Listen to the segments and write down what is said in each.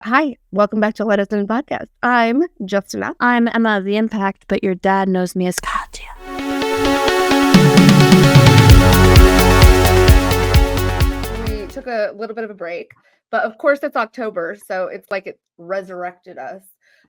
Hi, welcome back to Let Us In Podcast. I'm Justina. I'm Emma the Impact, but your dad knows me as Katya. We took a little bit of a break, but of course it's October, so it's like it resurrected us.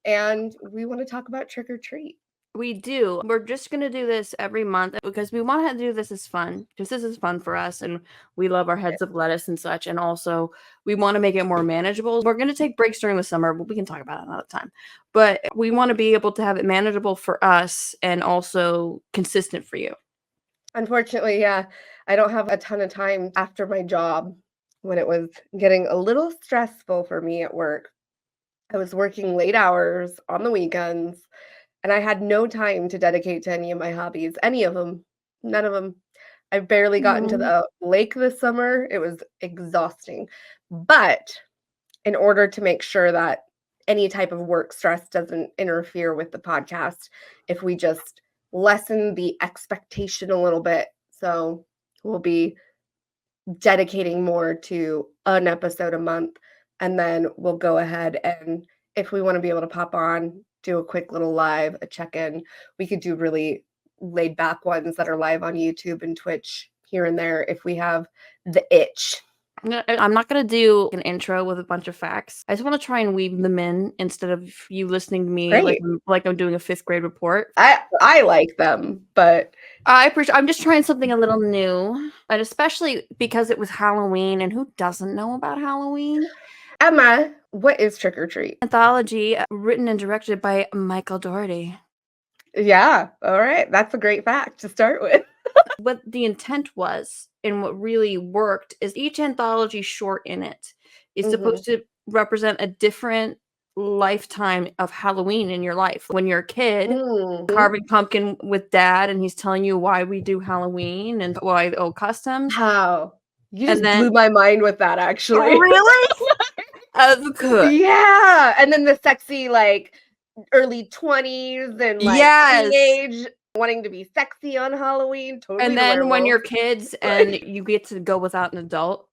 And we want to talk about trick or treat. We do. We're just going to do this every month because we want to do this as fun, because this is fun for us and we love our heads of lettuce and such. And also, we want to make it more manageable. We're going to take breaks during the summer, but we can talk about it another time. But we want to be able to have it manageable for us and also consistent for you. Unfortunately, yeah, I don't have a ton of time after my job when it was getting a little stressful for me at work. I was working late hours on the weekends, and I had no time to dedicate to any of my hobbies, any of them, none of them. I barely got into the lake this summer. It was exhausting. But in order to make sure that any type of work stress doesn't interfere with the podcast, if we just lessen the expectation a little bit. So we'll be dedicating more to an episode a month. And then we'll go ahead and if we want to be able to pop on, do a quick little live, a check-in, we could do really laid back ones that are live on YouTube and Twitch here and there if we have the itch. I'm not going to do an intro with a bunch of facts. I just want to try and weave them in instead of you listening to me like I'm doing a 5th grade report. I like them, but I'm just trying something a little new, and especially because it was Halloween, and who doesn't know about Halloween? Emma, what is Trick or Treat? Anthology written and directed by Michael Dougherty. Yeah, all right. That's a great fact to start with. What the intent was and what really worked is each anthology short in it is supposed to represent a different lifetime of Halloween in your life. When you're a kid, carving pumpkin with dad, and he's telling you why we do Halloween and why the old customs. How? You just blew my mind with that, actually. Really? Good. Yeah. And then the sexy, like, early 20s and, like, teenage wanting to be sexy on Halloween. Totally. And then when you're kids and you get to go without an adult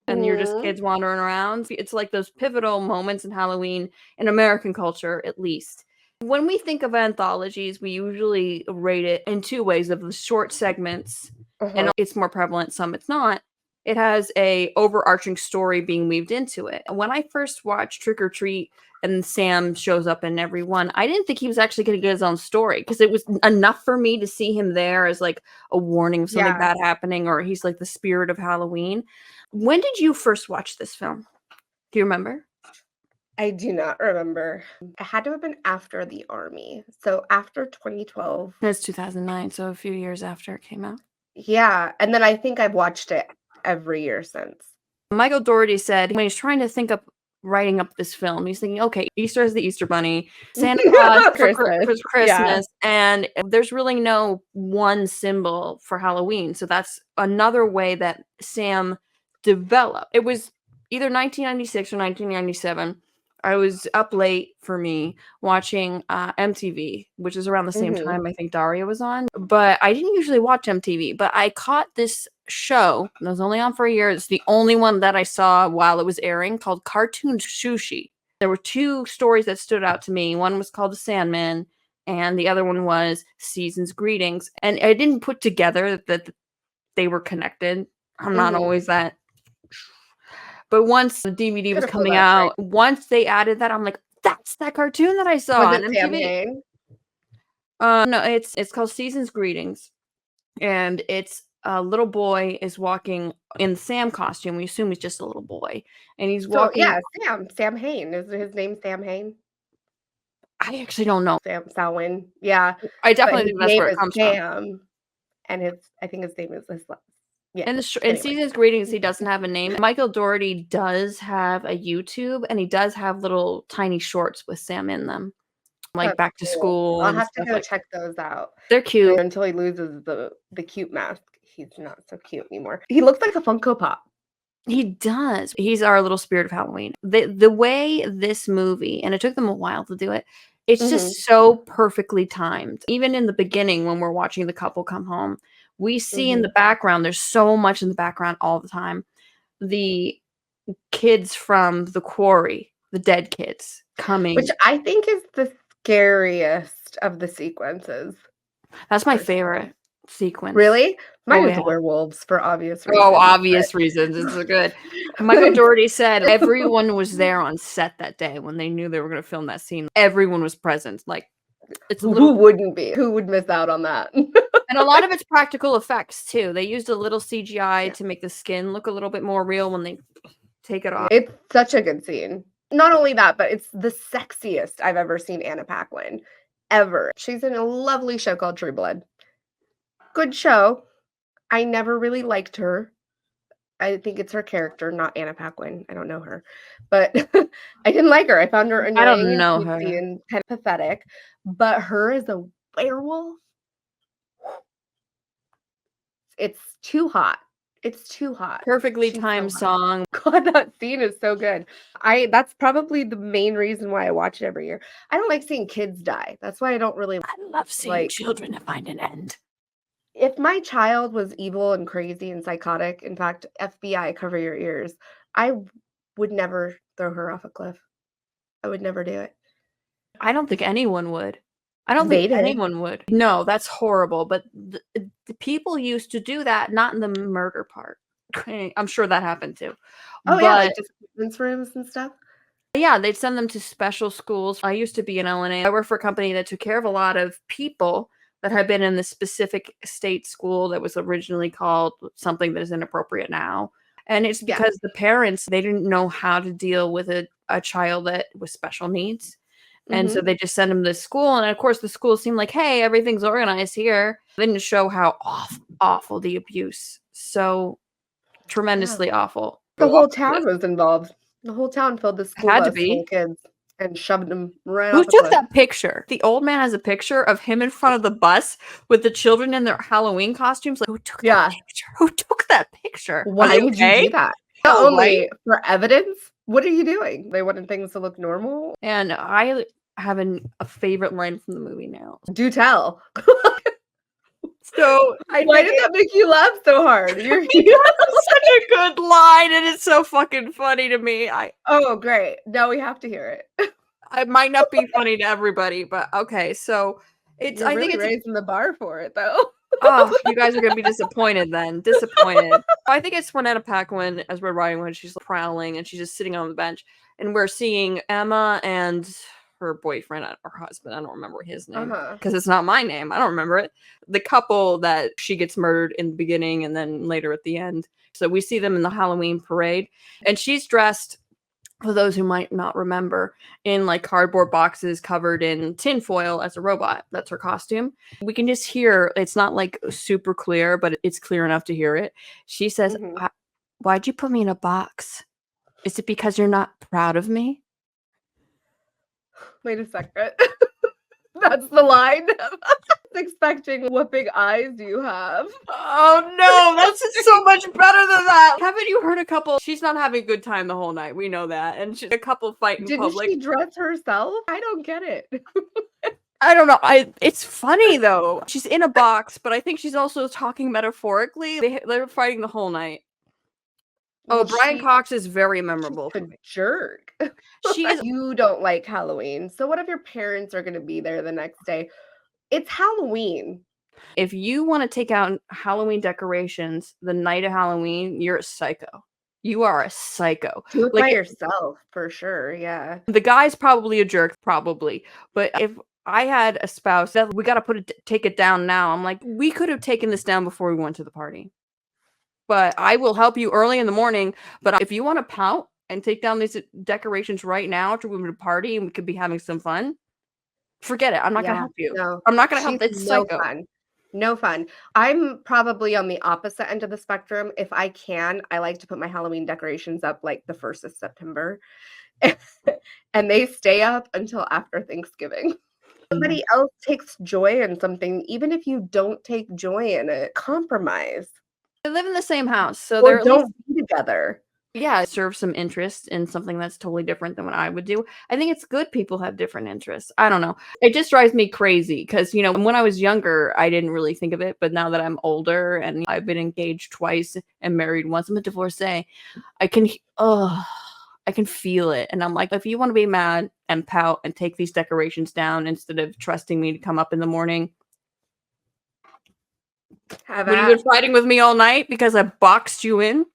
and you're just kids wandering around, it's like those pivotal moments in Halloween in American culture, at least. When we think of anthologies, we usually rate it in 2 ways: of the short segments, and it's more prevalent, some it's not. It has a overarching story being weaved into it. When I first watched Trick or Treat and Sam shows up in every one, I didn't think he was actually going to get his own story, because it was enough for me to see him there as like a warning of something bad happening, or he's like the spirit of Halloween. When did you first watch this film? Do you remember? I do not remember. It had to have been after the Army. So after 2012. It's 2009, so a few years after it came out. Yeah. And then I think I've watched it every year since. Michael Dougherty said when he's trying to think of writing up this film, he's thinking, okay, Easter is the Easter Bunny, Santa Claus for Christmas, and there's really no one symbol for Halloween. So that's another way that Sam developed. It was either 1996 or 1997. I was up late for me watching MTV, which is around the same time I think Daria was on. But I didn't usually watch MTV, but I caught this show that was only on for a year. It's the only one that I saw while it was airing, called Cartoon Sushi. There were 2 stories that stood out to me. One was called The Sandman, and the other one was Season's Greetings. And I didn't put together that they were connected. I'm not always that. But once the DVD was coming out, once they added that, I'm like, that's that cartoon that I saw on MTV. No, it's called Season's Greetings, and it's a little boy is walking in the Sam costume. We assume he's just a little boy, and he's walking. So, yeah, Sam Hain. Is his name Sam Hain? I actually don't know. Sam Salwin. Yeah, I definitely think that's where it comes from. And I think his name is Islam. Yeah. And in Season's Greetings, he doesn't have a name. Michael Dougherty does have a YouTube, and he does have little tiny shorts with Sam in them, like Back to School. I'll have to go check those out. They're cute. Until he loses the cute mask, he's not so cute anymore. He looks like a Funko Pop. He does. He's our little spirit of Halloween. The way this movie, and it took them a while to do it, it's just so perfectly timed. Even in the beginning, when we're watching the couple come home, we see in the background, there's so much in the background all the time. The kids from the quarry, the dead kids coming. Which I think is the scariest of the sequences. That's my personally. favorite sequence. Really? Mine Oh, is the yeah. werewolves for obvious reasons. Oh, obvious reasons. It's so good. Michael Dougherty said everyone was there on set that day when they knew they were going to film that scene. Everyone was present. Like, it's a little. Who wouldn't be? Who would miss out on that? And a lot of it's practical effects too. They used a little CGI Yeah. to make the skin look a little bit more real when they take it off. It's such a good scene. Not only that, but it's the sexiest I've ever seen Anna Paquin. Ever. She's in a lovely show called True Blood. Good show. I never really liked her. I think it's her character, not Anna Paquin. I don't know her. But I didn't like her. I found her annoying I don't know and her. cutesy and kind of pathetic. But her as a werewolf, it's too hot. It's too hot. Perfectly She's so timed hot. song. God, that scene is so good. That's probably the main reason why I watch it every year. I don't like seeing kids die. That's why I don't really I love seeing like children to find an end. if my child was evil and crazy and psychotic, in fact, FBI, cover your ears, I would never throw her off a cliff. I would never do it. I don't think anyone would. I don't They think did. anyone would. No, that's horrible. But the people used to do that, not in the murder part. I'm sure that happened too. Oh, yeah, like But disappearance rooms and stuff. yeah, they'd send them to special schools. I used to be in LNA. I worked for a company that took care of a lot of people that had been in the specific state school that was originally called something that is inappropriate now. And it's Yeah. because the parents, they didn't know how to deal with a child that was special needs. And so Mhm. they just send them to school. And of course, the school seemed like, hey, everything's organized here. They didn't show how awful the abuse. So Yeah. tremendously awful. The whole town was involved. The whole town filled the school Had to bus full be. of kids and shoved them right Who off a took cliff. that picture? The old man has a picture of him in front of the bus with the children in their Halloween costumes. Like, who took that Yeah. picture? Who took that picture? Are Why they would you okay? do that? Not Oh, only right? for evidence, what are you doing? They wanted things to look normal? And I have a favorite line from the movie now. Do tell. So Why did that make you laugh so hard? You're because it's such a good line and it's so fucking funny to me. Oh, great. Now we have to hear it. It might not be funny to everybody, but okay. So it's You're I really think it's raising the bar for it, though. oh, you guys are gonna be disappointed then. Disappointed. I think it's when Anna Paquin, as we're riding, when she's prowling and she's just sitting on the bench, and we're seeing Emma and her boyfriend or husband. I don't remember his name because it's not my name. I don't remember it. The couple that she gets murdered in the beginning and then later at the end. So we see them in the Halloween parade, and she's dressed, for those who might not remember, in like cardboard boxes covered in tinfoil as a robot. That's her costume. We can just hear, it's not like super clear, but it's clear enough to hear it. She says, why'd you put me in a box? Is it because you're not proud of me? Wait a second. That's the line. Expecting what big eyes do you have? Oh no, that's so much better than that. Haven't you heard a couple? She's not having a good time the whole night. We know that. And a couple fight in Didn't public. she dress herself? I don't get it. I don't know. It's funny though. She's in a box, but I think she's also talking metaphorically. They're fighting the whole night. Oh, Brian Cox is very memorable. A jerk. She is. You don't like Halloween. So what if your parents are going to be there the next day? It's Halloween. If you want to take out Halloween decorations the night of Halloween, you're a psycho. You are a psycho. Do it by yourself, for sure. Yeah. The guy's probably a jerk, probably. But if I had a spouse that we got to take it down now, I'm like, we could have taken this down before we went to the party. But I will help you early in the morning. But if you want to pout and take down these decorations right now to the party and we could be having some fun, forget it. I'm not going to help you. No, I'm not going to help. It's no psycho. fun. No fun. I'm probably on the opposite end of the spectrum. If I can, I like to put my Halloween decorations up like the 1st of September. And they stay up until after Thanksgiving. Somebody else takes joy in something, even if you don't take joy in it, compromise. They live in the same house, so Or don't be together. Yeah, serve some interest in something that's totally different than what I would do. I think it's good people have different interests. I don't know. It just drives me crazy because, you know, when I was younger, I didn't really think of it. But now that I'm older and I've been engaged twice and married once, I'm a divorcee. I can feel it. And I'm like, if you want to be mad and pout and take these decorations down instead of trusting me to come up in the morning, Have when you've been fighting with me all night because I boxed you in,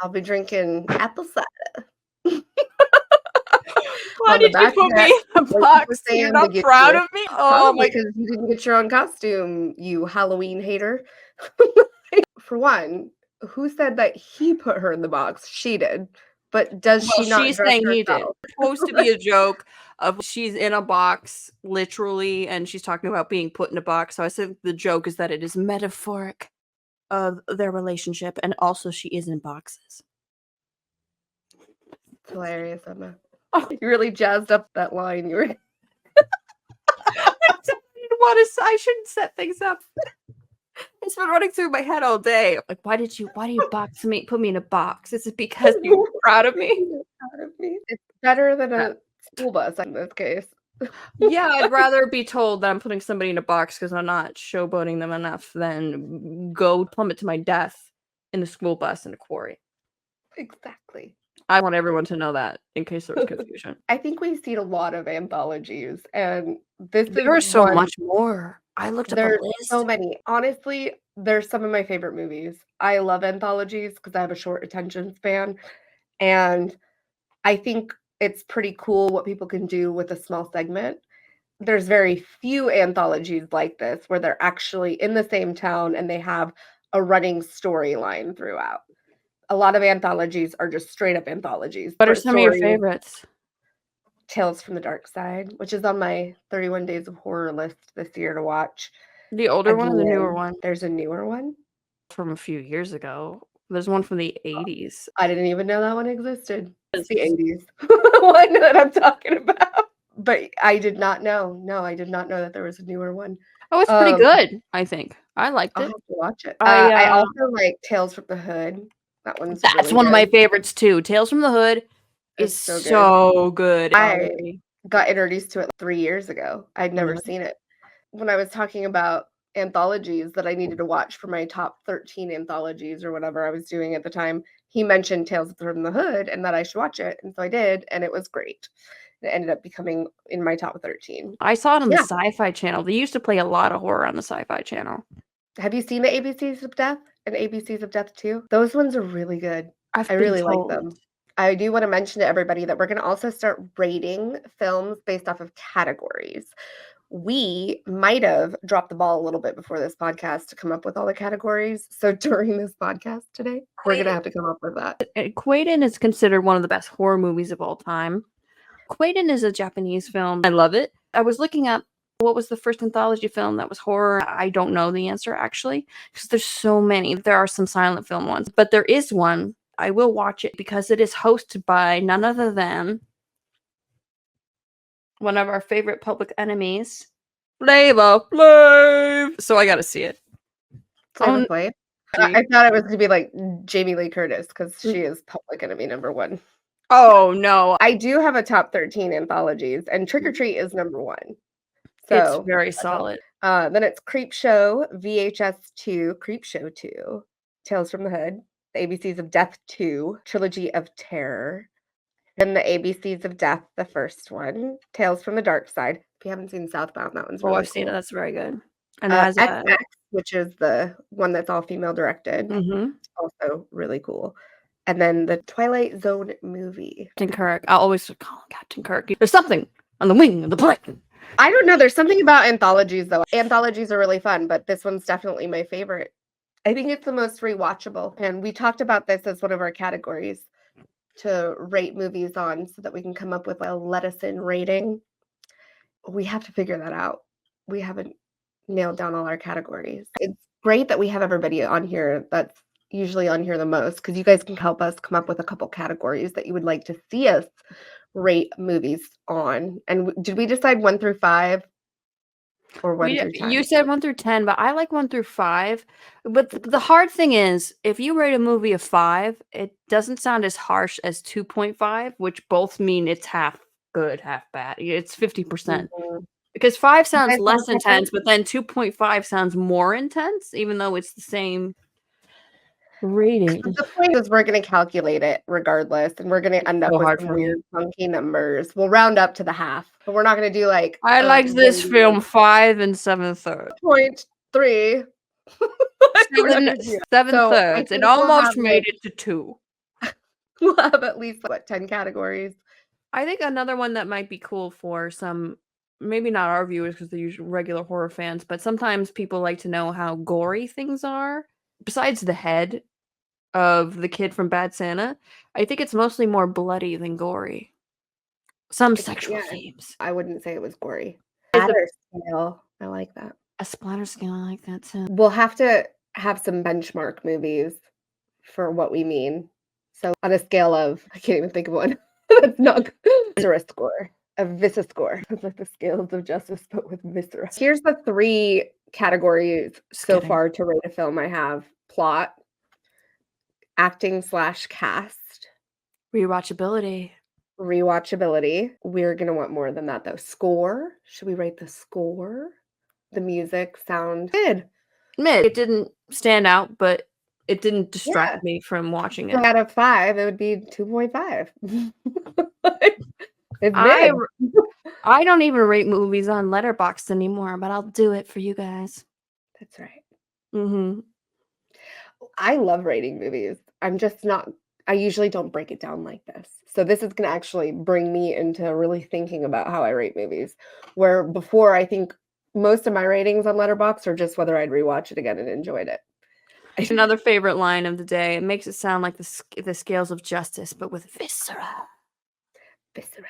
I'll be drinking apple cider. why did you put me in a box? You're not proud of me? Oh my! Because you didn't get your own costume, you Halloween hater. For one, who said that he put her in the box? She did. But does she not she's dress saying he did. herself? It's supposed to be a joke of she's in a box, literally, and she's talking about being put in a box. So I said the joke is that it is metaphoric of their relationship, and also she is in boxes. It's hilarious, Emma. Oh, you really jazzed up that line. You were I shouldn't set things up. It's been running through my head all day. Like, why do you box me? Put me in a box? Is it because you're proud of me? Proud of me. It's better than a school bus in this case. Yeah, I'd rather be told that I'm putting somebody in a box because I'm not showboating them enough than go plummet to my death in a school bus in a quarry. Exactly. I want everyone to know that in case there was confusion. I think we've seen a lot of anthologies, and there are so much more. I looked up a list. There's so many. Honestly, they're some of my favorite movies. I love anthologies because I have a short attention span, and I think it's pretty cool what people can do with a small segment. There's very few anthologies like this where they're actually in the same town and they have a running storyline throughout. A lot of anthologies are just straight up anthologies. What are some of your favorites? Tales from the Dark Side, which is on my 31 Days of Horror list this year to watch. The older one or the newer one? There's a newer one. From a few years ago. There's one from the 80s. I didn't even know that one existed. It's the 80s one that I'm talking about. But I did not know. No, I did not know that there was a newer one. Oh, it's pretty good, I think. I liked it. I'll have to watch it. I also like Tales from the Hood. That's really one of my favorites too. Tales from the Hood is so good. I got introduced to it 3 years ago. I'd never seen it. When I was talking about anthologies that I needed to watch for my top 13 anthologies or whatever I was doing at the time, he mentioned Tales from the Hood and that I should watch it. And so I did, and it was great. It ended up becoming in my top 13. I saw it on the Sci-Fi Channel. They used to play a lot of horror on the Sci-Fi Channel. Have you seen the ABCs of Death and ABCs of Death 2? Those ones are really good. I really like them. I do want to mention to everybody that we're going to also start rating films based off of categories. We might have dropped the ball a little bit before this podcast to come up with all the categories. So during this podcast today, we're going to have to come up with that. Quaiden is considered one of the best horror movies of all time. Quaiden is a Japanese film. I love it. I was looking up what was the first anthology film that was horror. I don't know the answer, actually, because there's so many. There are some silent film ones, but there is one. I will watch it because it is hosted by none other than one of our favorite Public Enemies, Flavor Flav. So I got to see it. Flavor Flav? I thought it was going to be like Jamie Lee Curtis because she is Public Enemy #1. Oh, no. I do have a top 13 anthologies, and Trick or Treat is #1. So it's very solid. Then it's Creepshow, VHS 2, Creepshow 2, Tales from the Hood, the ABCs of Death 2, Trilogy of Terror, then the ABCs of Death, the first one, Tales from the Dark Side. If you haven't seen Southbound, that one's really I've seen it. That's very good. And XX, which is the one that's all female directed, also really cool. And then the Twilight Zone movie. Captain Kirk. I always call him Captain Kirk. There's something on the wing of the plane. I don't know. There's something about anthologies, though. Anthologies are really fun, but this one's definitely my favorite. I think it's the most rewatchable. And we talked about this as one of our categories to rate movies on so that we can come up with a let us in rating. We have to figure that out. We haven't nailed down all our categories. It's great that we have everybody on here that's usually on here the most because you guys can help us come up with a couple categories that you would like to see us rate movies on. And did we decide 1 through 5 or 1 through 10? You said 1 through 10, but I like 1 through 5. But the hard thing is, if you rate a movie a 5, it doesn't sound as harsh as 2.5, which both mean it's half good, half bad. It's 50%. Because 5 sounds less intense, but then 2.5 sounds more intense, even though it's the same. Rating. The point is we're gonna calculate it regardless, and we're gonna end up So with hard some for me. weird funky numbers. We'll round up to the half, but we're not gonna do like I a liked this really film 5 7/3. 0.3. We're not gonna do that. 7 So I thirds. It think we'll almost have, made like it to 2. we'll have at least, what, 10 categories? I think another one that might be cool for some, maybe not our viewers because they're usually regular horror fans, but sometimes people like to know how gory things are. Besides the head of the kid from Bad Santa, I think it's mostly more bloody than gory. Some It's sexual yeah, themes. I wouldn't say it was gory. Is the Splatter scale, I like that. a splatter scale, I like that too. We'll have to have some benchmark movies for what we mean. So on a scale of I can't even think of one. That's not good. Viscera score. A Visa score. It's like the scales of justice, but with viscera. Here's the 3 categories Just so kidding. far to rate a film I have. Plot, acting/cast, Rewatchability. rewatchability. We're gonna want more than that though. Score. Should we rate the score? The music, sound. Mid. Mid. It didn't stand out, but it didn't Yeah. distract me from watching So it. out of 5, it would be 2.5. It's I mid. I don't even rate movies on Letterboxd anymore, but I'll do it for you guys. That's right. Mhm. I love rating movies. I'm just not I usually don't break it down like this. So this is gonna actually bring me into really thinking about how I rate movies. Where before I think most of my ratings on Letterboxd are just whether I'd rewatch it again and enjoyed it. Another favorite line of the day. It makes it sound like the scales of justice, but with viscera. Viscera.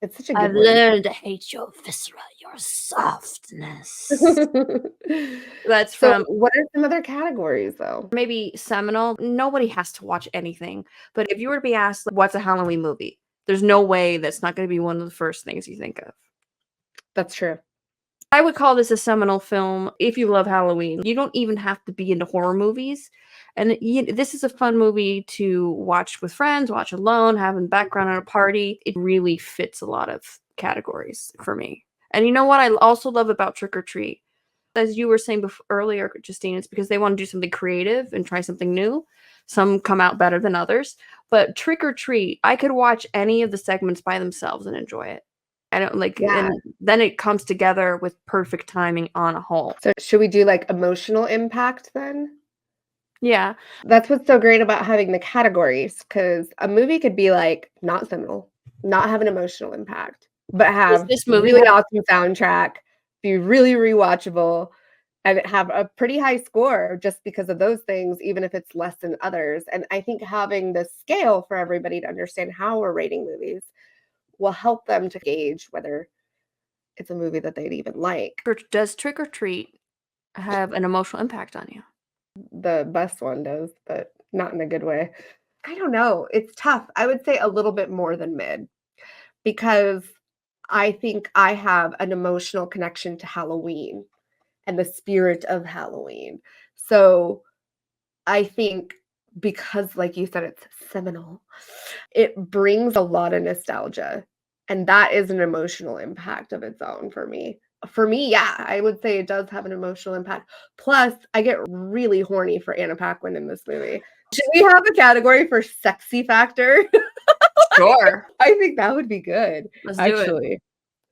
It's such a I've good one. learned to hate your viscera, your softness. That's So from what are some other categories though? maybe seminal. Nobody has to watch anything, but if you were to be asked, like, what's a Halloween movie? There's no way that's not going to be one of the first things you think of. That's true. I would call this a seminal film if you love Halloween. You don't even have to be into horror movies. And this is a fun movie to watch with friends, watch alone, have in background at a party. It really fits a lot of categories for me. And you know what I also love about Trick or Treat? As you were saying earlier, Justine, it's because they want to do something creative and try something new. Some come out better than others. But Trick or Treat, I could watch any of the segments by themselves and enjoy it. I don't like, Yeah. and then it comes together with perfect timing on a whole. So should we do like emotional impact then? Yeah. That's what's so great about having the categories because a movie could be like not seminal, not have an emotional impact, but have This movie really have awesome soundtrack, be really rewatchable, and have a pretty high score just because of those things, even if it's less than others. And I think having the scale for everybody to understand how we're rating movies will help them to gauge whether it's a movie that they'd even like. does Trick or Treat have an emotional impact on you? The best one does, but not in a good way. I don't know. It's tough. I would say a little bit more than mid because I think I have an emotional connection to Halloween and the spirit of Halloween. So I think because, like you said, it's seminal, it brings a lot of nostalgia. And that is an emotional impact of its own for me. For me, yeah, I would say it does have an emotional impact. Plus, I get really horny for Anna Paquin in this movie. Should we have a category for sexy factor? Sure. I think that would be good. Let's do it. Actually,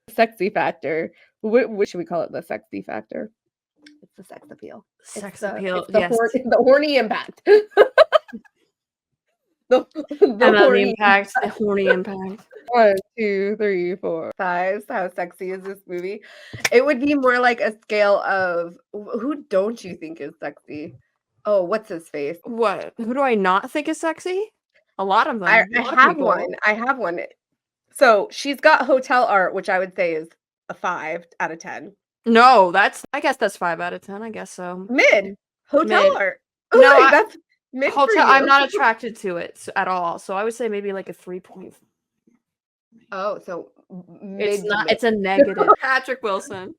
sexy factor. What should we call it? The sexy factor. It's the sex appeal. Sex It's appeal. the Yes. the horny impact. the The impact, the horny impact. 1, 2, 3, 4, 5. How sexy is this movie? It would be more like a scale of who don't you think is sexy? Oh, what's his face? What? Who do I not think is sexy? A lot of them. I A lot of have people. one. I have one. So she's got hotel art, which I would say is a 5 out of 10. No, I guess that's 5 out of 10. I guess so. Mid. Hotel Mid. art. No, Wait, that's mid for Hotel. you. I'm not attracted to it at all. So I would say maybe like a 3.5. Oh, so It's mid. not. It's a negative. Patrick Wilson.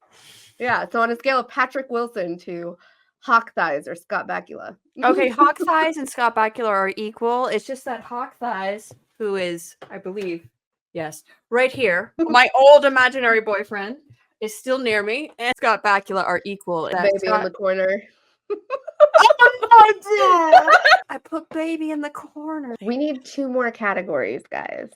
Yeah. So on a scale of Patrick Wilson to Hawk Thighs or Scott Bakula. Okay, Hawk Thighs and Scott Bakula are equal. It's just that Hawk Thighs, who is, I believe, yes, right here, my old imaginary boyfriend, is still near me, and Scott Bakula are equal. Baby in the corner. I put baby in the corner. We need 2 more categories, guys.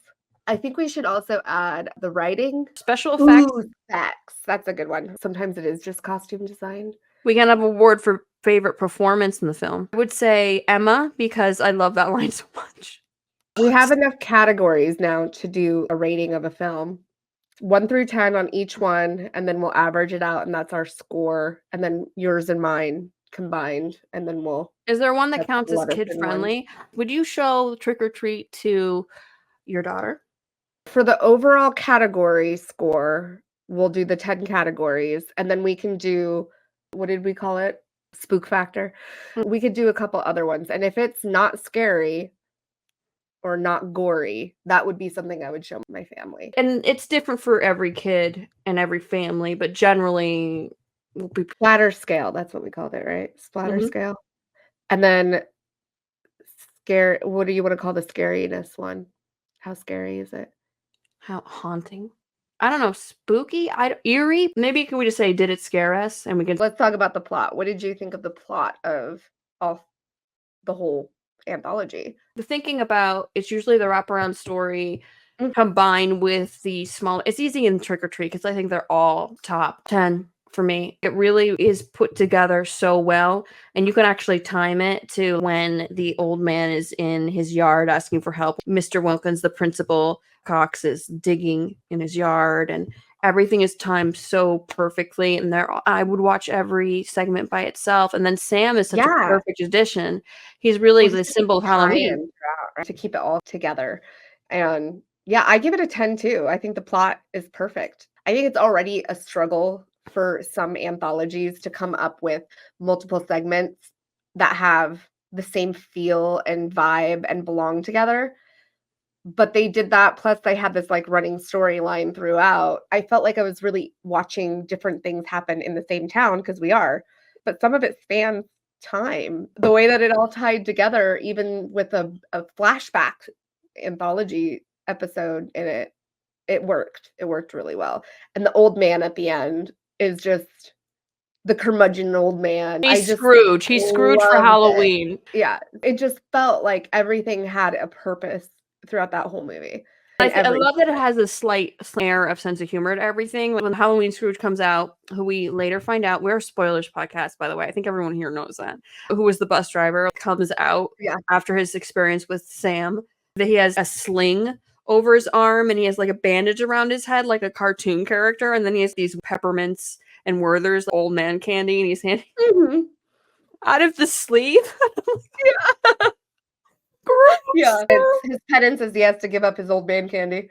I think we should also add the writing. Special effects. Ooh, effects. That's a good one. Sometimes it is just costume design. We can have an award for favorite performance in the film. I would say Emma, because I love that line so much. We have enough categories now to do a rating of a film. 1 through 10 on each one, and then we'll average it out, and that's our score, and then yours and mine combined, and then we'll Is there one that that's counts the as Waterford one. kid-friendly? Would you show Trick or Treat to your daughter? For the overall category score, we'll do the 10 categories, and then we can do what did we call it? Spook factor. We could do a couple other ones, and if it's not scary or not gory, that would be something I would show my family. And it's different for every kid and every family, but generally we'll be Splatter scale, that's what we called it, right? Splatter Mhm. scale. And then scare what do you wanna call the scariness one? How scary is it? how haunting. I don't know, spooky? Eerie? Maybe can we just say, did it scare us? And we can Let's talk about the plot. What did you think of the plot of all the whole anthology? thinking about it's usually the wraparound story Mm. combined with the small it's easy in Trick or Treat because I think they're all top 10 for me. It really is put together so well, and you can actually time it to when the old man is in his yard asking for help. Mr. Wilkins, the principal, Cox is digging in his yard, and everything is timed so perfectly. And I would watch every segment by itself. And then Sam is such a Yeah. perfect addition. He's really Well, the he's just symbol of Halloween. trying throughout, right, to keep it all together. And yeah, I give it a 10 too. I think the plot is perfect. I think it's already a struggle for some anthologies to come up with multiple segments that have the same feel and vibe and belong together. But they did that, plus they had this, like, running storyline throughout. I felt like I was really watching different things happen in the same town because we are, but some of it spans time. The way that it all tied together, even with a flashback anthology episode in it, it worked. It worked really well. And the old man at the end is just the curmudgeon old man. I He's just Scrooge. He's Scrooge for loved it. Halloween. Yeah, it just felt like everything had a purpose throughout that whole movie. I And every love that it has a slight air of sense of humor to everything. When Halloween Scrooge comes out, who we later find out, we're a spoilers podcast, by the way. I think everyone here knows that. Who was the bus driver, comes out Yeah. after his experience with Sam. That he has a sling over his arm and he has like a bandage around his head, like a cartoon character. And then he has these peppermints and Werther's old man candy, and he's handing Mhm. out of the sleeve. Yeah. Gross. Yeah. His penance is he has to give up his old man candy.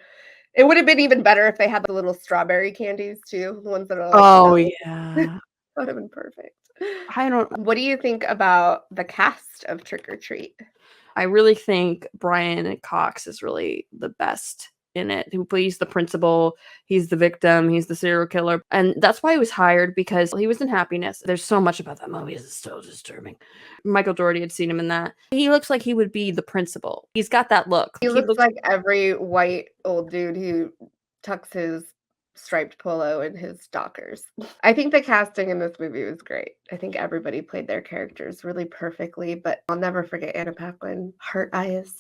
It would have been even better if they had the little strawberry candies too, the ones that are like Oh, mellow. yeah. That would have been perfect. I don't What do you think about the cast of Trick or Treat? I really think Brian Cox is really the best in it. Who plays the principal, he's the victim, he's the serial killer. And that's why he was hired, because he was in Happiness. There's so much about that movie is so disturbing. Michael Dougherty had seen him in that. He looks like he would be the principal. He's got that look. He looks like every white old dude who tucks his striped polo in his Dockers. I think the casting in this movie was great. I think everybody played their characters really perfectly, but I'll never forget Anna Paquin. Heart eyes.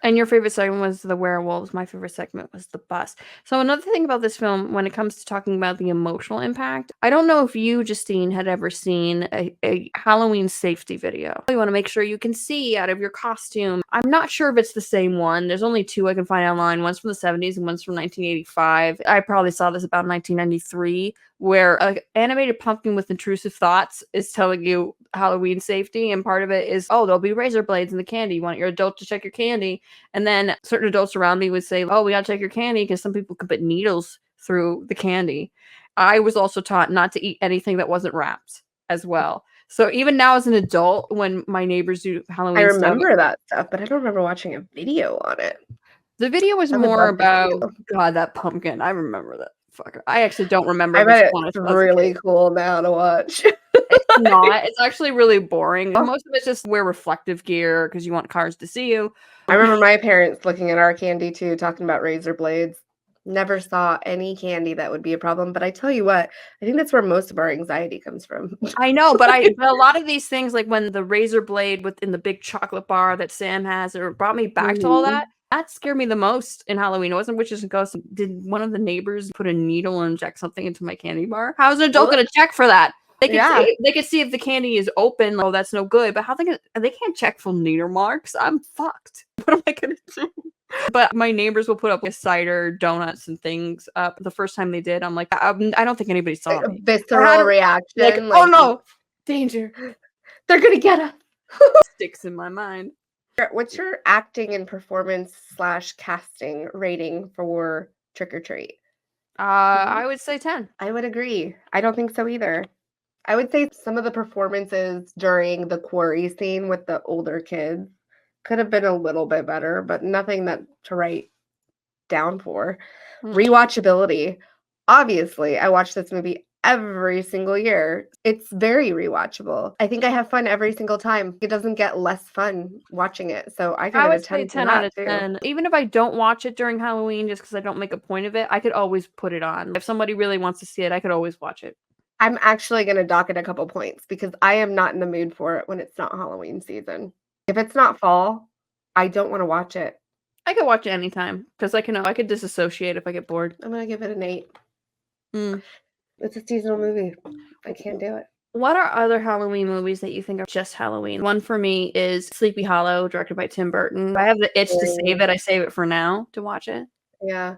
And your favorite segment was the werewolves. My favorite segment was the bus. So another thing about this film, when it comes to talking about the emotional impact, I don't know if you, Justine, had ever seen a Halloween safety video. You want to make sure you can see out of your costume. I'm not sure if it's the same one. There's only two I can find online. One's from the 70s and one's from 1985. I probably saw this about 1993, where an animated pumpkin with intrusive thoughts is telling you Halloween safety, and part of it is, oh, there'll be razor blades in the candy. You want your adult to check your candy. And then certain adults around me would say, oh, we gotta check your candy because some people could put needles through the candy. I was also taught not to eat anything that wasn't wrapped as well. So even now as an adult, when my neighbors do Halloween I stuff, remember that stuff, but I don't remember watching a video on it. the video was I would more love to about, see. God, that pumpkin. I remember that fucker. I actually don't remember I which bet one it's it was. really cool now to watch. It's not. It's actually really boring. Most of it's just wear reflective gear because you want cars to see you. I remember my parents looking at our candy too, talking about razor blades. Never saw any candy that would be a problem, but I tell you what, I think that's where most of our anxiety comes from. I know, but but a lot of these things, like when the razor blade within the big chocolate bar that Sam has, it brought me back to all that. Mhm. That scared me the most in Halloween. It wasn't Witches and Ghosts. Did one of the neighbors put a needle and inject something into my candy bar? How's an adult What? gonna check for that? Yeah. They could see if the candy is open. Oh, that's no good. But how they can't check for needle marks? I'm fucked. What am I gonna do? But my neighbors will put up like cider, donuts, and things up. The first time they did, I'm like, I don't think anybody saw Like a me. I had visceral like, reaction, oh like, no, danger. they're gonna get us. Sticks in my mind. What's your acting and performance/casting rating for Trick or Treat? I would say 10. I would agree. I don't think so either. I would say some of the performances during the quarry scene with the older kids could have been a little bit better, but nothing that to write down for. Mm. Rewatchability. Obviously, I watch this movie every single year. It's very rewatchable. I think I have fun every single time. It doesn't get less fun watching it. So I give I it a would say 10 for 10 out that of too. 10. Even if I don't watch it during Halloween just because I don't make a point of it, I could always put it on. If somebody really wants to see it, I could always watch it. I'm actually going to dock it a couple points because I am not in the mood for it when it's not Halloween season. If it's not fall, I don't want to watch it. I could watch it anytime because I could disassociate if I get bored. I'm going to give it an 8. Mm. It's a seasonal movie. I can't do it. What are other Halloween movies that you think are just Halloween? One for me is Sleepy Hollow, directed by Tim Burton. I have the itch to save it. I save it for now to watch it. Yeah.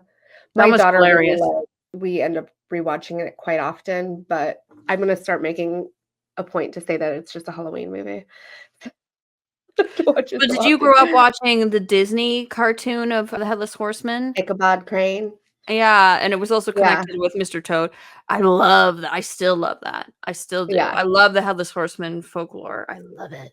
That My was daughter really hilarious. loves. We end up rewatching it quite often, but I'm going to start making a point to say that it's just a Halloween movie. But did you grow up watching the Disney cartoon of the Headless Horseman? Ichabod Crane. Yeah, and it was also Yeah. connected with Mr. Toad. I love that. I still love that. I still do. Yeah. I love the Headless Horseman folklore. I love it.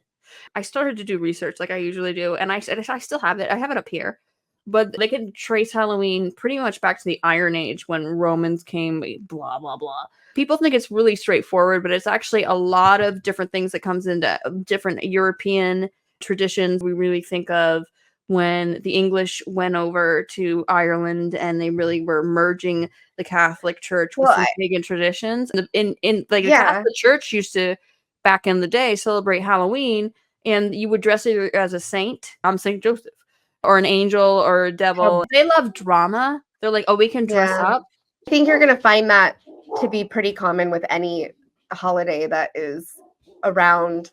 I started to do research like I usually do, and I still have it. I have it up here. But they can trace Halloween pretty much back to the Iron Age when Romans came, blah, blah, blah. People think it's really straightforward, but it's actually a lot of different things that comes into different European traditions. We really think of when the English went over to Ireland and they really were merging the Catholic Church with some pagan traditions. In like the Catholic Church used to, back in the day, celebrate Halloween, and you would dress either as a saint, Saint Joseph, or an angel or a devil. They love drama. They're like, oh, we can dress up. I think you're going to find that to be pretty common with any holiday that is around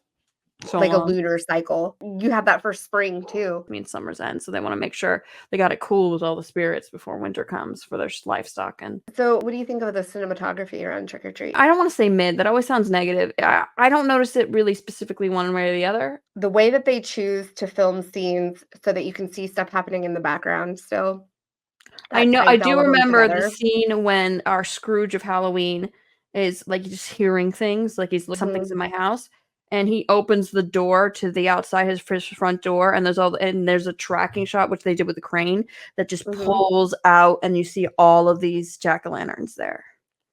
like a lunar cycle. You have that for spring too. I mean, summer's end, so they want to make sure they got it cool with all the spirits before winter comes for their livestock. And so, what do you think of the cinematography around Trick or Treat? I don't want to say mid. That always sounds negative. I don't notice it really specifically one way or the other. The way that they choose to film scenes so that you can see stuff happening in the background still. I know. I do remember the scene when our Scrooge of Halloween is like just hearing things, like something's in my house. And he opens the door to the outside his front door, and there's a tracking shot, which they did with the crane, that just pulls out, and you see all of these jack-o'-lanterns there.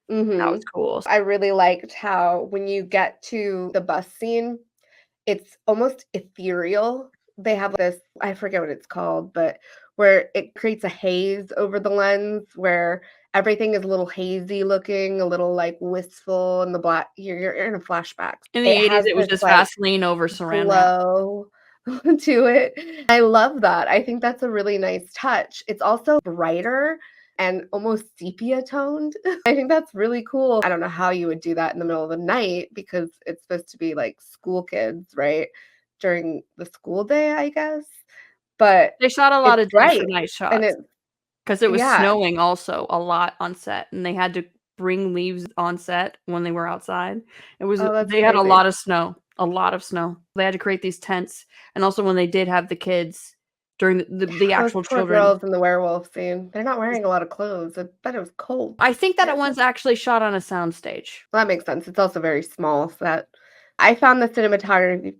That was cool. I really liked how when you get to the bus scene, it's almost ethereal. They have this, I forget what it's called, but where it creates a haze over the lens where everything is a little hazy looking, a little like wistful, and the black you're in a flashback. In the 80s, it was just Vaseline over saran wrap to it. I love that. I think that's a really nice touch. It's also brighter and almost sepia toned. I think that's really cool. I don't know how you would do that in the middle of the night because it's supposed to be like school kids, right? During the school day, I guess. But they shot a lot of different night shots because it was snowing also a lot on set, and they had to bring leaves on set when they were outside. It was they had a lot of snow. They had to create these tents, and also when they did have the kids during the actual children. Girls in the werewolf scene, they're not wearing a lot of clothes. I bet it was cold. I think that one's actually shot on a soundstage. Well, that makes sense. It's also very small set. I found the cinematography.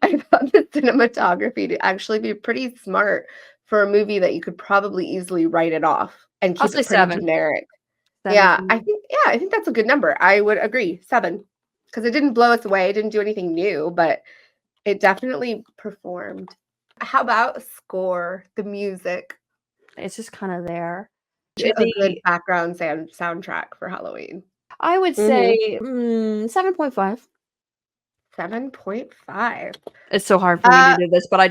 I found the cinematography to actually be pretty smart for a movie that you could probably easily write it off and keep it pretty 7. generic. Yeah, I think that's a good number. I would agree. 7. Because it didn't blow us away, it didn't do anything new, but it definitely performed. How about score, the music? It's just kind of there. A good background soundtrack for Halloween. I would say 7.5. 7.5. It's so hard for me to do this, but I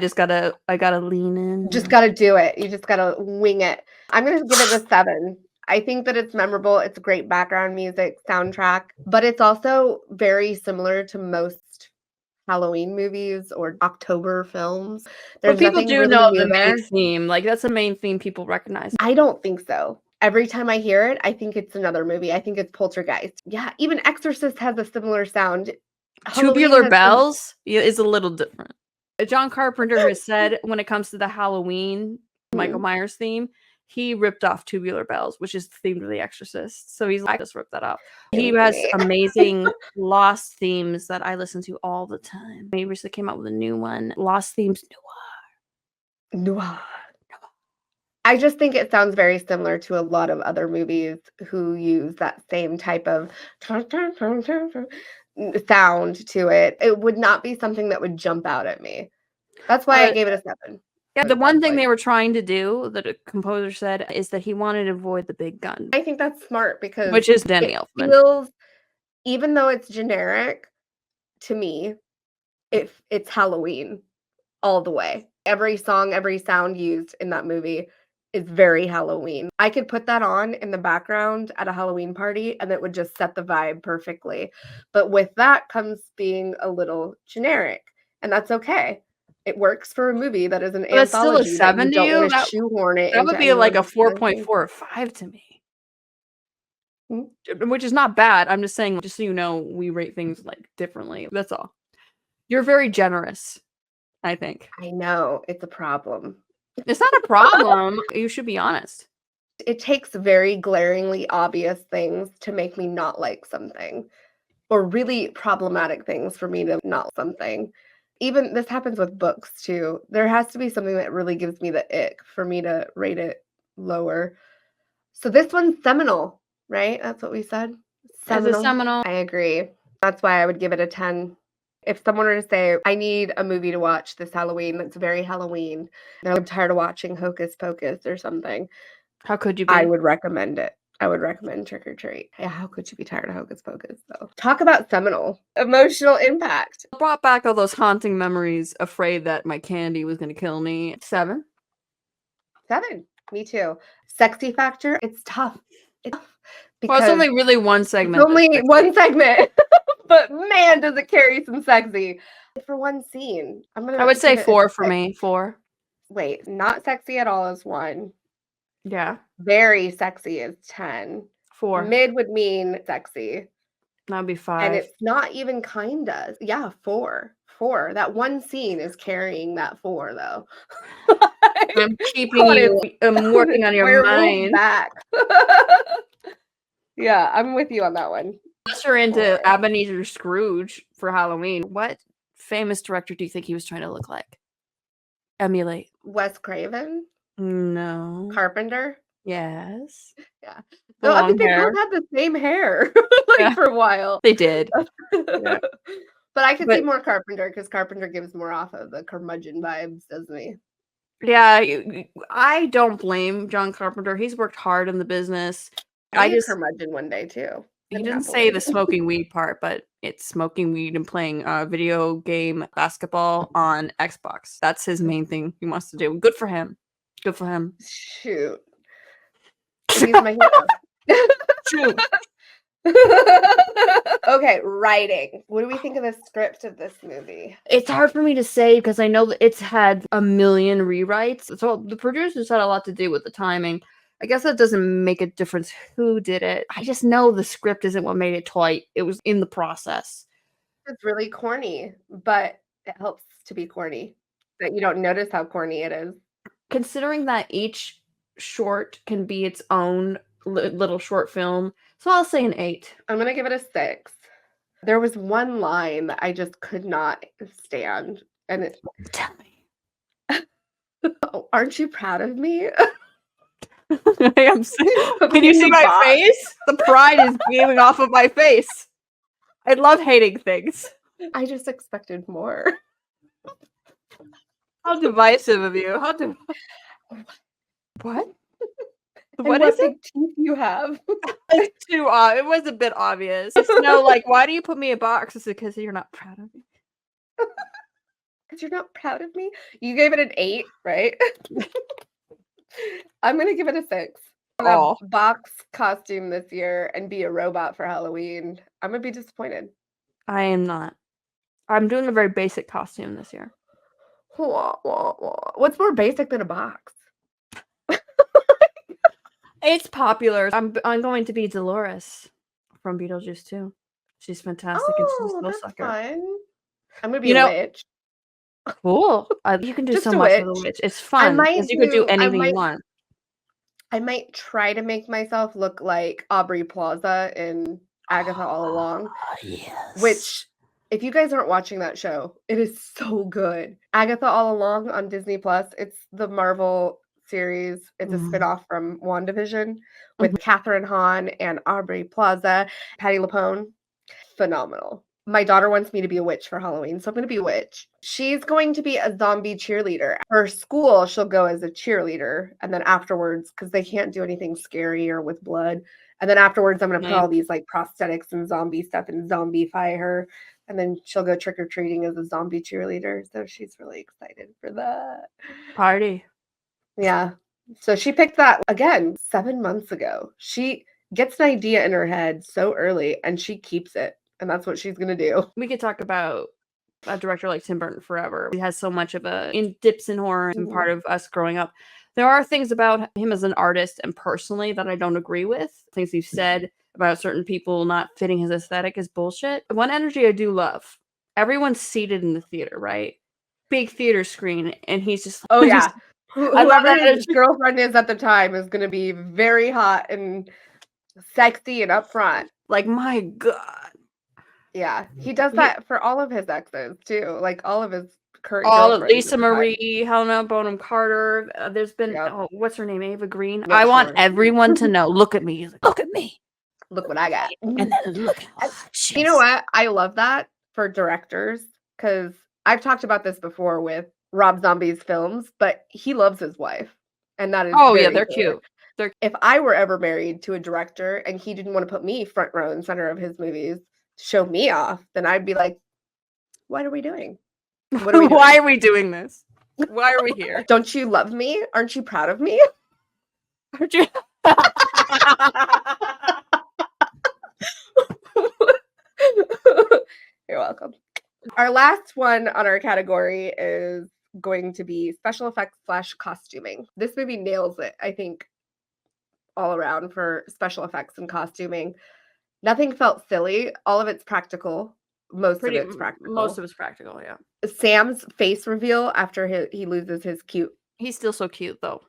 gotta lean in. Just gotta do it. You just gotta wing it. I'm gonna give it a 7. I think that it's memorable. It's great background music, soundtrack, but it's also very similar to most Halloween movies or October films. But There's people nothing do really know new the there. main theme. Like, that's the main theme people recognize. I don't think so. Every time I hear it, I think it's another movie. I think it's Poltergeist. Yeah, even Exorcist has a similar sound. Halloween Tubular has some Bells is a little different. John Carpenter has said when it comes to the Halloween Michael Myers theme, he ripped off Tubular Bells, which is the theme to The Exorcist. So he's like, just ripped that off. He has amazing Lost themes that I listen to all the time. He recently came out with a new one, Lost Themes Noir. I just think it sounds very similar to a lot of other movies who use that same type of sound to it. It would not be something that would jump out at me. That's why I gave it a 7. Yeah, the one thing they were trying to do, that a composer said, is that he wanted to avoid the big gun. I think that's smart because which is Danny Elfman. Feels, even though it's generic, to me, it's Halloween all the way. Every song, every sound used in that movie is very Halloween. I could put that on in the background at a Halloween party and it would just set the vibe perfectly. But with that comes being a little generic, and that's okay. It works for a movie that is an But anthology. Still a 7 to you? Shoehorn it. That would be like a 4.4 or 5 to me. Which is not bad. I'm just saying, just so you know, we rate things like differently. That's all. You're very generous, I think. I know, it's a problem. It's not a problem. You should be honest. It takes very glaringly obvious things to make me not like something, or really problematic things for me to not something. Even this happens with books too. There has to be something that really gives me the ick for me to rate it lower. So this one's seminal, right? That's what we said. Seminal. I agree. That's why I would give it a 10. If someone were to say, I need a movie to watch this Halloween that's very Halloween, they're tired of watching Hocus Pocus or something. How could you be? I would recommend it. I would recommend Trick or Treat. Yeah, how could you be tired of Hocus Pocus, though? Talk about seminal. Emotional impact. Brought back all those haunting memories, afraid that my candy was going to kill me. 7. 7. Me too. Sexy factor. It's tough. It's tough because it's only really one segment. It's only one segment. But man, does it carry some sexy. For one scene. I would say 4 for me. 4. Wait, not sexy at all is 1. Yeah. Very sexy is 10. 4. Mid would mean sexy. That'd be 5. And it's not even kinda. Yeah, 4. 4. That one scene is carrying that 4 though. I'm keeping you. I'm working on your mind. Back. Yeah, I'm with you on that one. Unless you're into Ebenezer Scrooge for Halloween, what famous director do you think he was trying to look like? Emulate. Wes Craven? No. Carpenter? Yes. Yeah. So I think they both had the same hair for a while. They did. Yeah. But I could see more Carpenter because Carpenter gives more off of the curmudgeon vibes, doesn't he? Yeah, I don't blame John Carpenter. He's worked hard in the business. I just curmudgeon one day too. He didn't say the smoking weed part, but it's smoking weed and playing video game basketball on Xbox. That's his main thing he wants to do. Good for him. Good for him. Shoot. He's my hero. Shoot. Okay, writing. What do we think of the script of this movie? It's hard for me to say because I know that it's had a million rewrites. So the producers had a lot to do with the timing. I guess that doesn't make a difference who did it. I just know the script isn't what made it tight. It was in the process. It's really corny, but it helps to be corny. That you don't notice how corny it is. Considering that each short can be its own little short film, so I'll say an 8. I'm gonna give it a 6. There was one line that I just could not stand, and it. Tell me. Oh, aren't you proud of me? I am. Can you see my face? The pride is beaming off of my face. I love hating things. I just expected more. How divisive of you. What? And What is it? big teeth you have. It's too it was a bit obvious. No, like, why do you put me in a box? Is it because you're not proud of me? Because you're not proud of me? You gave it an 8, right? I'm gonna give it a 6. I'm gonna Oh, box costume this year and be a robot for Halloween. I'm gonna be disappointed. I am not. I'm doing a very basic costume this year. Wah, wah, wah. What's more basic than a box? It's popular. I'm going to be Dolores from Beetlejuice too. She's fantastic and she's Oh, a that's sucker. fun. I'm gonna be You a know, witch. cool. You can do Just so a much with a witch. witch. It's I fun might because you could do do I anything you might want. I might try to make myself look like Aubrey Plaza in Agatha All Along, Yes. which if you guys aren't watching that show, it is so good. Agatha All Along on Disney Plus. It's the Marvel series. It's a spinoff from WandaVision with Catherine Hahn and Aubrey Plaza, Patti LuPone. Phenomenal. My daughter wants me to be a witch for Halloween, so I'm going to be a witch. She's going to be a zombie cheerleader. Her school, she'll go as a cheerleader, and then afterwards, because they can't do anything scary or with blood, and then afterwards, I'm going to put all these like prosthetics and zombie stuff and zombify her, and then she'll go trick or treating as a zombie cheerleader. So she's really excited for that. Party. Yeah. So she picked that again 7 months ago. She gets an idea in her head so early, and she keeps it. And that's what she's gonna do. We could talk about a director like Tim Burton forever. He has so much of dips in horror and part of us growing up. There are things about him as an artist and personally that I don't agree with. Things he's said about certain people not fitting his aesthetic is bullshit. One energy I do love. Everyone's seated in the theater, right? Big theater screen, and he's just Oh yeah. I love Whoever that his energy. girlfriend is at the time is gonna be very hot and sexy and upfront. Like, my God. Yeah. He does that for all of his exes too. Like all of his current All of girlfriends at Lisa the time. Marie, Helena Bonham Carter. There's been Yep. what's her name? Ava Green. Not I want sure. everyone to know. Look at me. He's like, look at me. Look what I got. And then look at And shit. you know what? I love that for directors because I've talked about this before with Rob Zombie's films, but he loves his wife. And that is Oh yeah, very they're clear. cute. If I were ever married to a director and he didn't want to put me front row and center of his movies, show me off, then I'd be like, what are we doing? What are we doing? Why are we doing this? Why are we here? Don't you love me? Aren't you proud of me? Aren't you? You're welcome. Our last one on our category is going to be special effects / costuming. This movie nails it, I think, all around for special effects and costuming. Nothing felt silly. All of it's practical. Most of it's practical, yeah. Sam's face reveal after he loses his cute. He's still so cute though.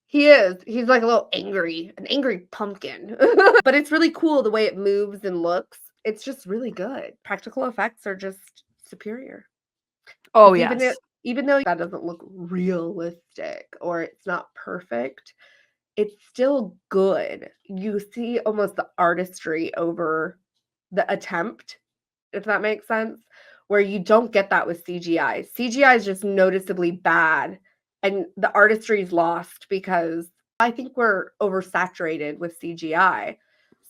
He is. He's like a little angry, an angry pumpkin. But it's really cool the way it moves and looks. It's just really good. Practical effects are just superior. Oh yes. yes. Even though that doesn't look realistic or it's not perfect, it's still good. You see almost the artistry over the attempt, if that makes sense, where you don't get that with CGI. CGI is just noticeably bad and the artistry is lost because I think we're oversaturated with CGI.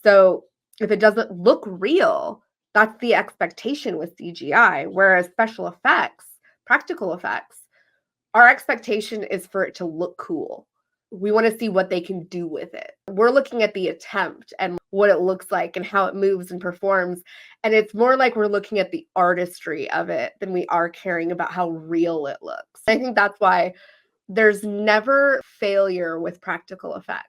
So if it doesn't look real, that's the expectation with CGI, whereas special effects, practical effects, our expectation is for it to look cool. We want to see what they can do with it. We're looking at the attempt and what it looks like and how it moves and performs. And it's more like we're looking at the artistry of it than we are caring about how real it looks. I think that's why there's never failure with practical effects.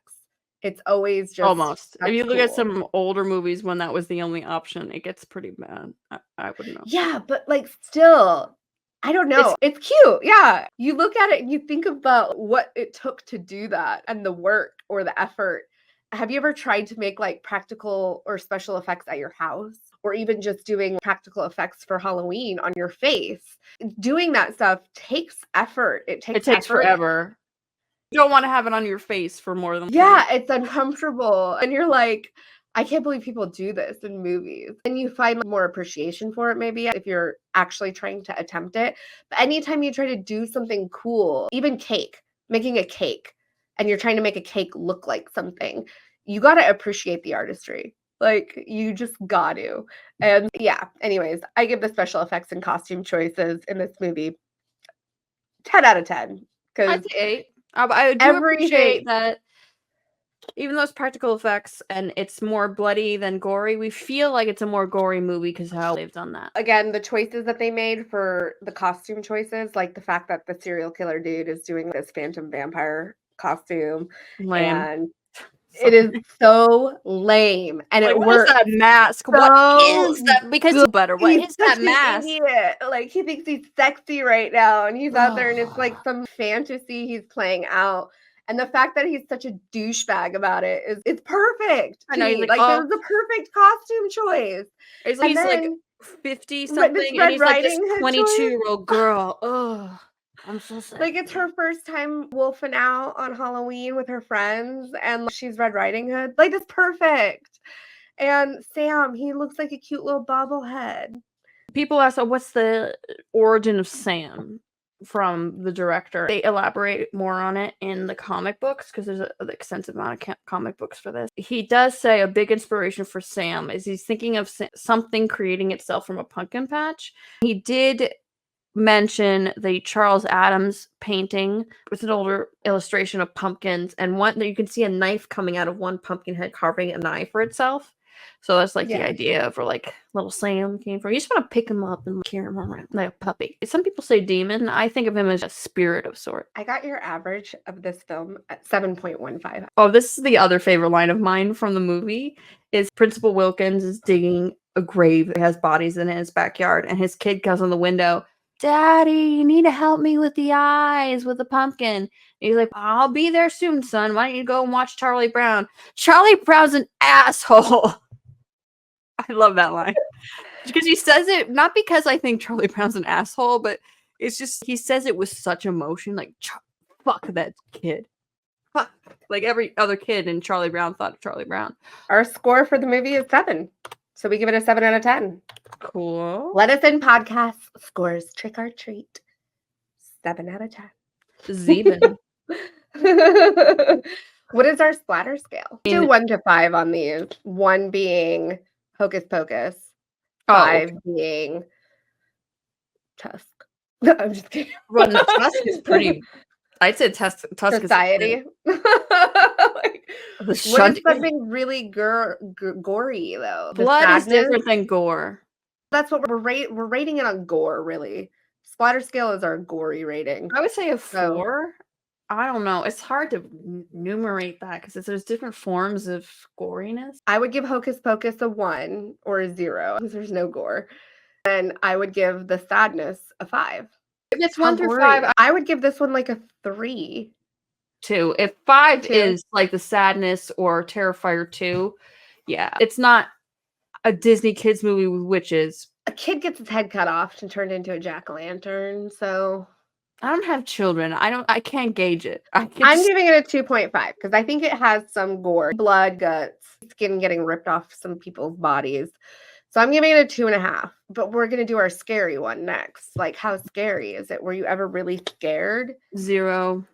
It's always just almost. If you look at cool. some older movies when that was the only option, it gets pretty bad. I wouldn't know. Yeah, but like still, I don't know. It's cute. Yeah. You look at it and you think about what it took to do that and the work or the effort. Have you ever tried to make like practical or special effects at your house or even just doing practical effects for Halloween on your face? Doing that stuff takes effort. It takes effort. Forever. You don't want to have it on your face for more than it's uncomfortable. And you're like, I can't believe people do this in movies. And you find more appreciation for it maybe if you're actually trying to attempt it. But anytime you try to do something cool, even cake, making a cake, and you're trying to make a cake look like something, you got to appreciate the artistry. Like, you just got to. And yeah, anyways, I give the special effects and costume choices in this movie 10 out of 10. I'd Because say 8. I do appreciate that even though it's practical effects and it's more bloody than gory, we feel like it's a more gory movie because how they've done that. again, the choices that they made for the costume choices, like the fact that the serial killer dude is doing this phantom vampire costume, Lame. and it is so lame, and Like, it what is works that mask? so What is that? Because good. it's better. What He's is that such an mask? idiot. Like, he thinks he's sexy right now, and he's out there, and it's like Ugh. some fantasy he's playing out. And the fact that he's such a douchebag about it is it's perfect I to know, he's me. like, Like, "Oh." this is a perfect costume choice. He's And like then 50 this something, and Red he's like this Riding Hood choice. 22-year-old girl. Ugh. I'm so sick. Like, it's her first time wolfing out on Halloween with her friends, and like, she's Red Riding Hood. Like, that's perfect. And Sam, he looks like a cute little bobblehead. People ask, "Oh, what's the origin of Sam?" from the director. They elaborate more on it in the comic books because there's an extensive amount of comic books for this. He does say a big inspiration for Sam is he's thinking of something creating itself from a pumpkin patch. He did mention the Charles Adams painting with an older illustration of pumpkins, and one that you can see a knife coming out of one pumpkin head carving an eye for itself. So that's like the Yeah. idea of where like little Sam came from. You just want to pick him up and carry him around like a puppy. Some people say demon. I think of him as a spirit of sort. I got your average of this film at 7.15. Oh, this is the other favorite line of mine from the movie is Principal Wilkins is digging a grave that has bodies in his backyard, and his kid comes on the window. Daddy, you need to help me with the eyes with the pumpkin. And he's like, I'll be there soon, son. Why don't you go and watch Charlie Brown? Charlie Brown's an asshole. I love that line. Because he says it, not because I think Charlie Brown's an asshole, but it's just, he says it with such emotion, like, fuck that kid. Fuck. Like every other kid in Charlie Brown thought of Charlie Brown. Our score for the movie is 7. So we give it a 7 out of 10. Cool. Let us in podcast scores. Trick or treat. 7 out of 10. Zeben. What is our splatter scale? Do 1 to 5 on these. 1 being Hocus Pocus. 5 being Tusk. No, I'm just kidding. Well, no, Tusk is pretty. I'd say Tusk Society. Like, what is something really gory though? Blood is different than gore. That's what we're rating it on gore, really. Splatter scale is our gory rating. I would say a 4. I don't know. It's hard to numerate that because there's different forms of goriness. I would give Hocus Pocus a 1 or a 0 because there's no gore. And I would give The Sadness a 5. If it's 1 through 5, I would give this one like a 3. 2. If 5 is like The Sadness or Terrifier 2, yeah. It's not a Disney kids movie with witches. A kid gets his head cut off and turned into a jack-o'-lantern, so I don't have children. I can't gauge it. I'm giving it a 2.5 because I think it has some gore, blood, guts, skin getting ripped off some people's bodies. So I'm giving it a 2.5. But we're gonna do our scary one next. Like, how scary is it? Were you ever really scared? 0.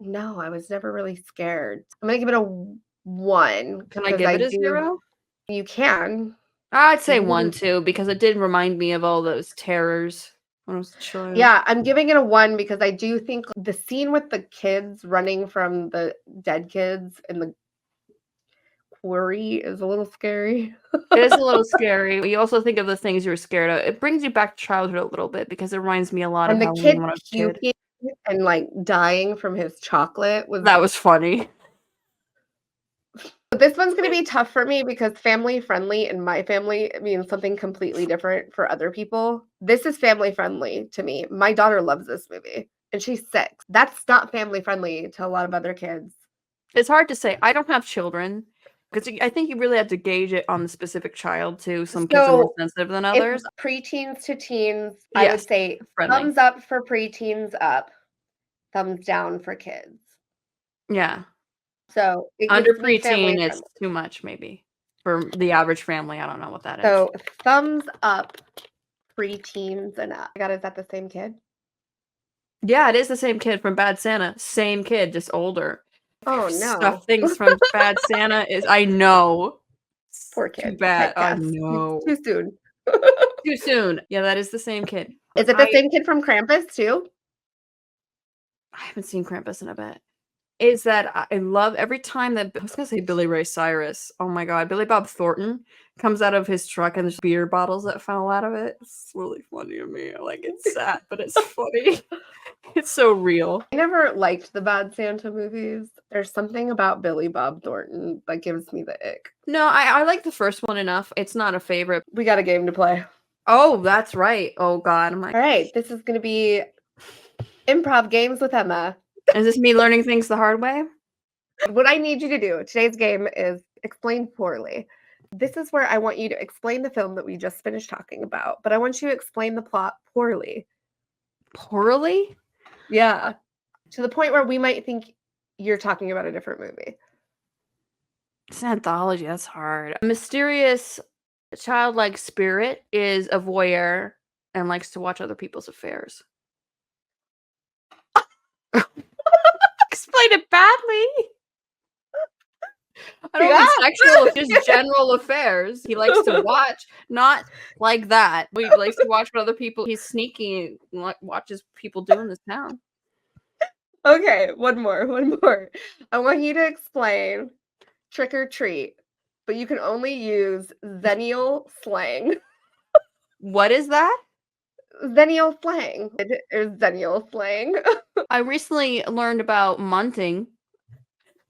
No, I was never really scared. I'm gonna give it a 1. Can I give it a 0? You can. I'd say 1 too because it did remind me of all those terrors. Yeah, I'm giving it a 1 because I do think the scene with the kids running from the dead kids in the quarry is a little scary. It is a little scary. You also think of the things you were scared of. It brings you back to childhood a little bit because it reminds me a lot of the kid puking and like dying from his chocolate that was funny. But this one's going to be tough for me because family friendly in my family means something completely different for other people. This is family friendly to me. My daughter loves this movie and she's 6. That's not family friendly to a lot of other kids. It's hard to say. I don't have children because I think you really have to gauge it on the specific child too. Some kids are more sensitive than others. Preteens to teens, I would say thumbs up for preteens up, thumbs down for kids. Yeah. So under preteen is too much maybe for the average family. I don't know what that is. So thumbs up preteens and up. God, is that the same kid? Yeah, it is the same kid from Bad Santa. Same kid, just older. Oh no. Stuff things from Bad Santa is I know. Poor Too kid. bad. I Typecast. know. Too soon. Too soon. Yeah, that is the same kid. Is it the same kid from Krampus too? I haven't seen Krampus in a bit. Is that I love every time that I was gonna say Billy Ray Cyrus. Oh my god, Billy Bob Thornton comes out of his truck and there's beer bottles that fell out of it. It's really funny to me. Like it's sad, but it's funny. It's so real. I never liked the Bad Santa movies. There's something about Billy Bob Thornton that gives me the ick. No, I like the first one enough. It's not a favorite. We got a game to play. Oh, that's right. Oh god. All right, this is gonna be improv games with Emma. Is this me learning things the hard way? What I need you to do, today's game is explain poorly. This is where I want you to explain the film that we just finished talking about, but I want you to explain the plot poorly. Poorly? Yeah. To the point where we might think you're talking about a different movie. It's an anthology. That's hard. A mysterious childlike spirit is a voyeur and likes to watch other people's affairs. Explain it badly. I don't mean sexual, just general affairs. He likes to watch, not like that. He likes to watch what other people. He's sneaky and watches people do in this town. Okay, one more. I want you to explain trick or treat, but you can only use Xennial slang. What is that? Xennial slang. It is Xennial slang. I recently learned about munting.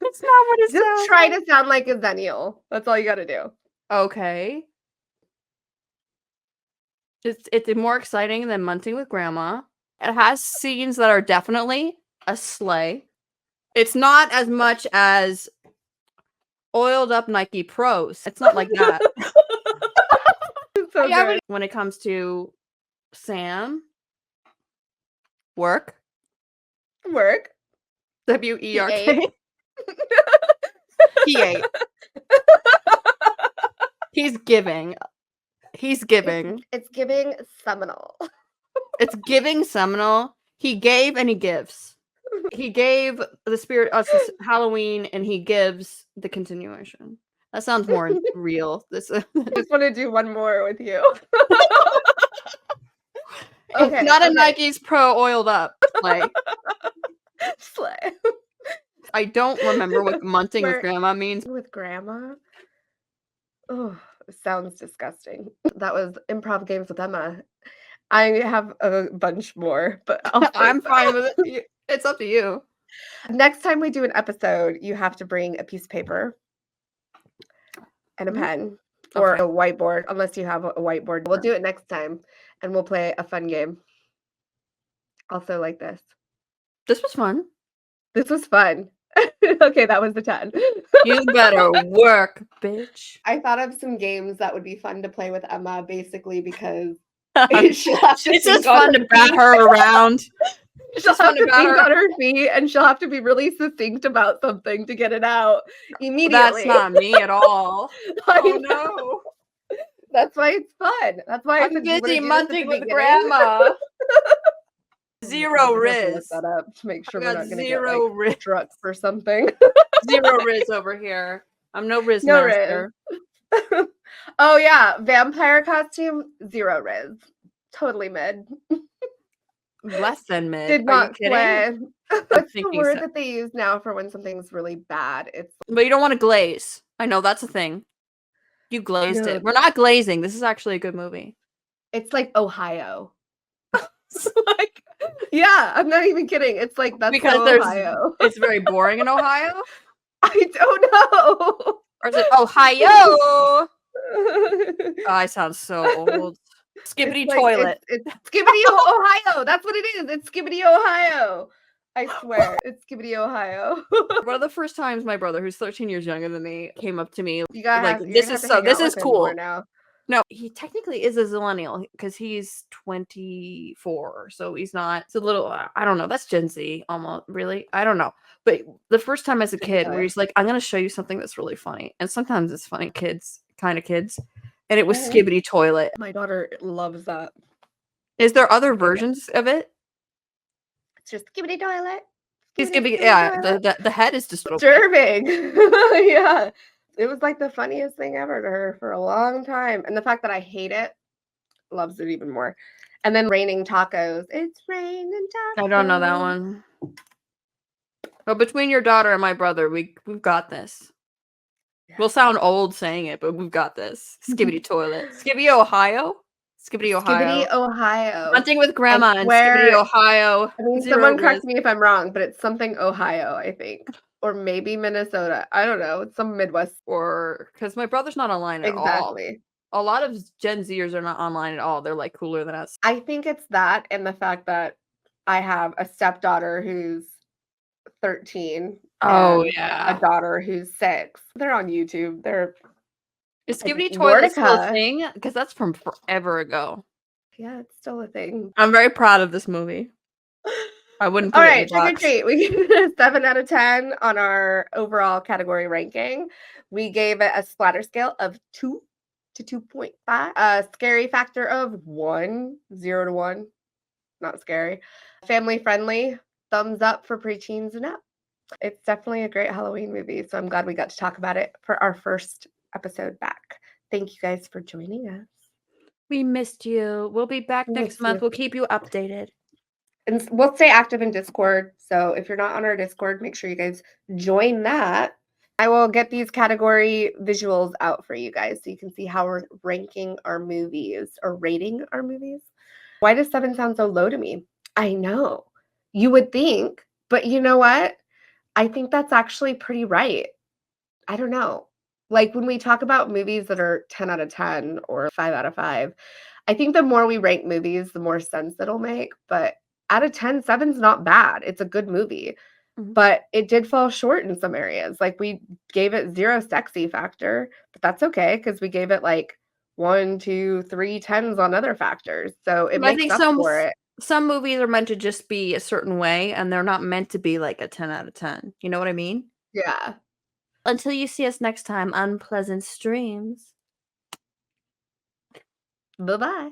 That's not what it Just try to sound like a Xennial. That's all you got to do. Okay. It's more exciting than munting with grandma. It has scenes that are definitely a sleigh. It's not as much as oiled up Nike Pros. It's not like that. So good. When it comes to Sam, work. WERK. He ate. He's giving. It's giving seminal. It's giving seminal. He gave and he gives. He gave the spirit us this Halloween and he gives the continuation. That sounds more real. I just want to do one more with you. Okay, it's not a Nike's Pro oiled up Slay. I don't remember what munting with grandma means. With grandma? Oh, it sounds disgusting. That was improv games with Emma. I have a bunch more, but I'm fine with it. It's up to you. Next time we do an episode, you have to bring a piece of paper and a pen or a whiteboard, unless you have a whiteboard. We'll do it next time, and we'll play a fun game. Also like this. This was fun. This was fun. Okay, that was the 10. You better work, bitch. I thought of some games that would be fun to play with Emma, basically because it's just fun to bat her around. She'll have to think on her feet, and she'll have to be really succinct about something to get it out immediately. That's not me at all. Oh no. That's why it's fun. That's why I'm busy munting with grandma. Zero Riz. Look that up to make sure we're not going to get struck for something. Zero Riz over here. I'm no Riz master. Riz. Oh yeah, vampire costume, 0 Riz. Totally mid. Less than mid. Did not play. What's the word that they use now for when something's really bad? But you don't want to glaze. I know that's a thing. You glazed it. We're not glazing. This is actually a good movie. It's like Ohio. It's like, yeah, I'm not even kidding. It's like that's because Ohio. It's very boring in Ohio. I don't know. Or is it Ohio? Oh, I sound so old. Skibbity toilet. It's Skibbity Ohio. That's what it is. It's Skibbity Ohio. I swear, it's Skibbity Ohio. One of the first times my brother, who's 13 years younger than me, came up to me this is cool. Now. No, he technically is a zillennial because he's 24, so he's not. It's a little. I don't know. That's Gen Z, almost. Really, I don't know. But the first time as a kid, where he's like, "I'm gonna show you something that's really funny," and sometimes it's funny, kids, and it was Skibbity toilet. My daughter loves that. Is there other versions of it? It's just skibidi toilet. He's Skibidi giving skibidi yeah, toilet. the head is just Disturbing. Yeah. It was like the funniest thing ever to her for a long time. And the fact that I hate it, loves it even more. And then raining tacos. It's raining tacos. I don't know that one. But between your daughter and my brother, we've got this. Yeah. We'll sound old saying it, but we've got this. Skibidi toilet. Skibidi, Ohio? Skibidi, Ohio. Skibidi, Ohio. Hunting with Grandma in where- Skibidi, Ohio. I mean, Zero someone Grizz. correct me if I'm wrong, but it's something Ohio, I think. Or maybe Minnesota. I don't know. It's some Midwest. Or because my brother's not online at all. Exactly. A lot of Gen Zers are not online at all. They're like cooler than us. I think it's that and the fact that I have a stepdaughter who's 13. Oh, and yeah. A daughter who's 6. They're on YouTube. They're Is like Skibidi toilet still a Nordica. thing? Because that's from forever ago. Yeah, it's still a thing. I'm very proud of this movie. I wouldn't put All it right, in a trick or box. treat. We gave it a 7 out of 10 on our overall category ranking. We gave it a splatter scale of 2 to 2.5. A scary factor of 1, 0 to 1. Not scary. Family friendly. Thumbs up for preteens and up. It's definitely a great Halloween movie, so I'm glad we got to talk about it for our first episode back. Thank you guys for joining us. We missed you. We'll be back next Missed month. you. We'll keep you updated. And we'll stay active in Discord. So if you're not on our Discord, make sure you guys join that. I will get these category visuals out for you guys so you can see how we're ranking our movies or rating our movies. Why does 7 sound so low to me? I know. You would think, but you know what? I think that's actually pretty right. I don't know. Like when we talk about movies that are 10 out of 10 or 5 out of 5, I think the more we rank movies, the more sense it'll make. But out of 10, 7's not bad. It's a good movie. Mhm. But it did fall short in some areas. Like we gave it 0 sexy factor, but that's okay because we gave it like 1, 2, 3 10s on other factors. So it I makes think up for it. some movies are meant to just be a certain way, and they're not meant to be like a 10 out of 10. You know what I mean? Yeah. Until you see us next time, unpleasant streams. Bye-bye.